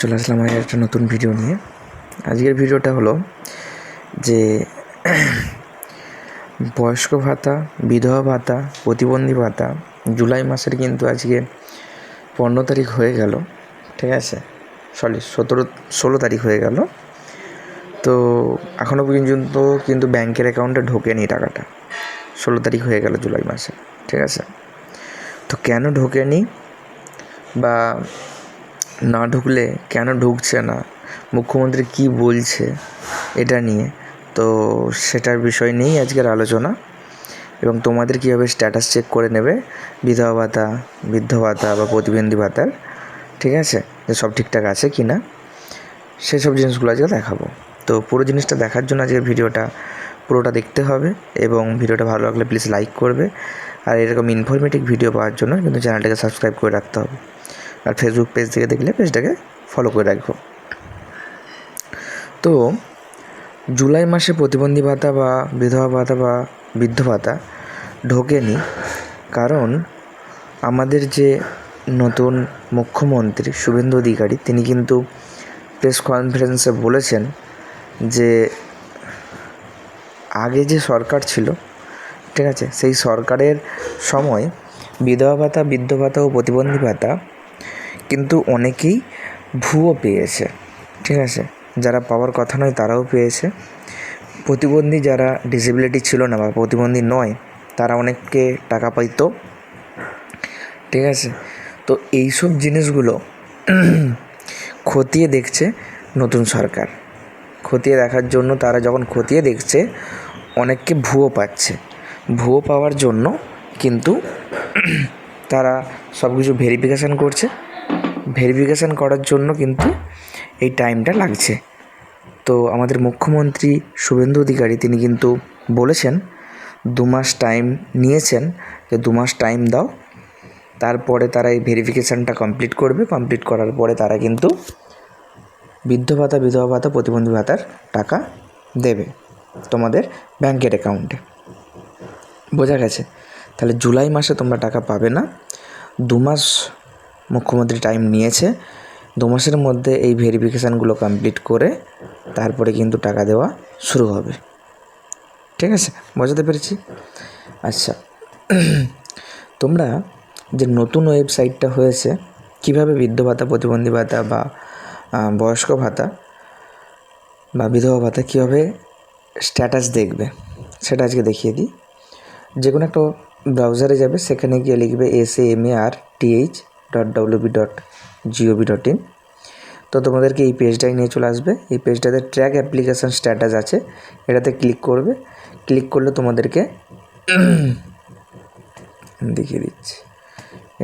চলে আসলাম আমার একটা নতুন ভিডিও নিয়ে। আজকের ভিডিওটা হলো যে বয়স্ক ভাতা, বিধবা ভাতা, প্রতিবন্ধী ভাতা জুলাই মাসের কিন্তু আজকে 15 তারিখ হয়ে গেল, ঠিক আছে, 16 তারিখ হয়ে গেল। তো এখনও পর্যন্ত কিন্তু ব্যাংকের অ্যাকাউন্টে ঢোকেনি টাকাটা। 16 তারিখ হয়ে গেল জুলাই মাসে, ঠিক আছে। তো কেন ঢোকেনি বা না ঢুকলে কেন ঢুকছে না, মুখ্যমন্ত্রী কি বলছে এটা নিয়ে, তো সেটার বিষয় নিয়েই আজকের আলোচনা। এবং তোমাদের কীভাবে স্ট্যাটাস চেক করে নেবে বিধবা ভাতা, বৃদ্ধ ভাতা বা প্রতিবন্ধী ভাতার, ঠিক আছে, যে সব ঠিকঠাক আছে কি না, সেসব জিনিসগুলো আজকে দেখাবো। তো পুরো জিনিসটা দেখার জন্য আজকের ভিডিওটা পুরোটা দেখতে হবে এবং ভিডিওটা ভালো লাগলে প্লিজ লাইক করবে। আর এরকম ইনফরমেটিভ ভিডিও পাওয়ার জন্য কিন্তু চ্যানেলটাকে সাবস্ক্রাইব করে রাখতে হবে। আর ফেসবুক পেজ থেকে দেখলে পেজটাকে ফলো করে রাখবো। তো জুলাই মাসে প্রতিবন্ধী ভাতা বা বিধবা ভাতা বা বৃদ্ধ ভাতা ঢোকেনি, কারণ আমাদের যে নতুন মুখ্যমন্ত্রী শুভেন্দু অধিকারী, তিনি কিন্তু প্রেস কনফারেন্সে বলেছেন যে আগে যে সরকার ছিল, ঠিক আছে, সেই সরকারের সময় বিধবা ভাতা, বৃদ্ধ ভাতা ও প্রতিবন্ধী ভাতা কিন্তু অনেকেই ভুয়ো পেয়েছে, ঠিক আছে, যারা পাওয়ার কথা নয় তারাও পেয়েছে। প্রতিবন্ধী যারা ডিসেবিলিটি ছিল না বা প্রতিবন্ধী নয়, তারা অনেককে টাকা পাইতো, ঠিক আছে। তো এইসব জিনিসগুলো খতিয়ে দেখছে নতুন সরকার। খতিয়ে দেখার জন্য তারা যখন খতিয়ে দেখছে, অনেককে ভুয়ো পাচ্ছে। ভুয়ো পাওয়ার জন্য কিন্তু তারা সব কিছু ভেরিফিকেশান করছে। ভেরিফিকেশান করার জন্য কিন্তু এই টাইমটা লাগছে। তো আমাদের মুখ্যমন্ত্রী শুভেন্দু অধিকারী তিনি কিন্তু বলেছেন 2 মাস টাইম নিয়েছেন, যে 2 মাস টাইম দাও, তারপরে তারা এই ভেরিফিকেশানটা কমপ্লিট করবে। কমপ্লিট করার পরে তারা কিন্তু বৃদ্ধ ভাতা, বিধবা ভাতা, প্রতিবন্ধী ভাতার টাকা দেবে তোমাদের ব্যাংকের অ্যাকাউন্টে। বোঝা গেছে? তাহলে জুলাই মাসে তোমরা টাকা পাবে না। 2 মাস মুখ্যমন্ত্রী টাইম নিয়েছে। 2 মাসের মধ্যে এই ভেরিফিকেশানগুলো কমপ্লিট করে তারপরে কিন্তু টাকা দেওয়া শুরু হবে, ঠিক আছে? বোঝাতে পেরেছি? আচ্ছা, তোমরা যে নতুন ওয়েবসাইটটা হয়েছে, কিভাবে বৃদ্ধ ভাতা, প্রতিবন্ধী ভাতা বা বয়স্ক ভাতা বা বিধবা ভাতা কীভাবে স্ট্যাটাস দেখবে, সেটা আজকে দেখিয়ে দিই। যে কোনো একটা ব্রাউজারে যাবে, সেখানে গিয়ে লিখবে samrth.wb.gov.in। তো তোমাদেরকে এই পেজটাই নিয়ে চলে আসবে। এই পেজটাতে ট্র্যাক অ্যাপ্লিকেশান স্ট্যাটাস আছে, এটাতে ক্লিক করবে। ক্লিক করলে তোমাদেরকে দেখিয়ে দিচ্ছি,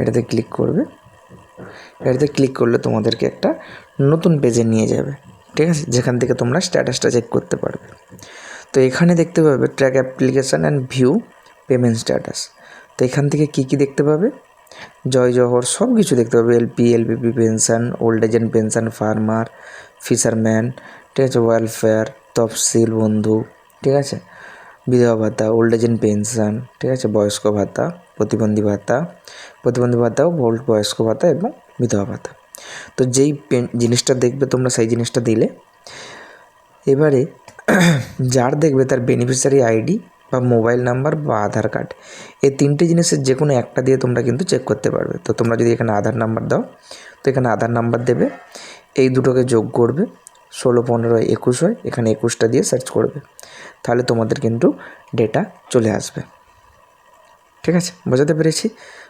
এটাতে ক্লিক করবে। এটাতে ক্লিক করলে তোমাদেরকে একটা নতুন পেজে নিয়ে যাবে, ঠিক আছে, যেখান থেকে তোমরা স্ট্যাটাসটা চেক করতে পারবে। তো এখানে দেখতে পাবে track application and view payment status. তো এখান থেকে কী দেখতে পাবে, জয় জহর সব কিছু দেখতে পাবে। LPP pension, old age and pension, farmer, fisherman, ঠিক আছে, ওয়েলফেয়ার, তফসিল বন্ধু, ঠিক আছে, বিধবা ভাতা, ওল্ড এজ এন্ড পেনশন, ঠিক আছে, বয়স্ক ভাতা, প্রতিবন্ধী ভাতা, প্রতিবন্ধী ভাতাও বয়স্ক ভাতা এবং বিধবা ভাতা। তো যেই জিনিসটা দেখবে তোমরা, সেই জিনিসটা দিলে এবারে যার দেখবে তার বেনিফিশিয়ারি আইডি বা মোবাইল নাম্বার বা আধার কার্ড, এই 3টে জিনিসের যে কোনো একটা দিয়ে তোমরা কিন্তু চেক করতে পারবে। তো তোমরা যদি এখানে আধার নাম্বার দাও, তো এখানে আধার নাম্বার দেবে, এই দুটোকে যোগ করবে, 16, 15, 21 হয়, এখানে 21টা দিয়ে সার্চ করবে, তাহলে তোমাদের কিন্তু ডেটা চলে আসবে, ঠিক আছে? বোঝাতে পেরেছি?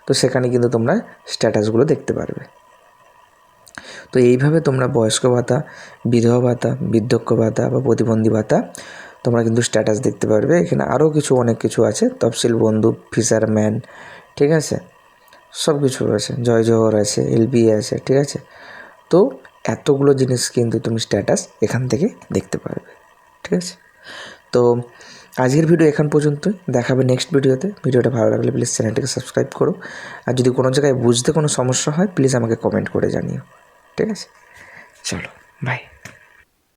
তো সেখানে কিন্তু তোমরা স্ট্যাটাসগুলো দেখতে পারবে। তো এইভাবে তোমরা বয়স্ক ভাতা, বিধবা ভাতা, বৃদ্ধক্য ভাতা বা প্রতিবন্ধী ভাতা তোমরা কিন্তু স্ট্যাটাস দেখতে পারবে। এখানে আরও অনেক কিছু আছে, তফসিল বন্ধু, ফিশারম্যান, ঠিক আছে, সব কিছু আছে, জয় জহর আছে, এলপিএ আছে, ঠিক আছে। তো এতগুলো জিনিস কিন্তু তুমি স্ট্যাটাস এখান থেকে দেখতে পারবে, ঠিক আছে? তো আজকের ভিডিও এখান পর্যন্তই, দেখাবে নেক্সট ভিডিওতে। ভিডিওটা ভালো লাগলে প্লিজ চ্যানেলটাকে সাবস্ক্রাইব করো। আর যদি কোনো জায়গায় বুঝতে কোনো সমস্যা হয়, প্লিজ আমাকে কমেন্ট করে জানিও, ঠিক আছে? চলো, বাই।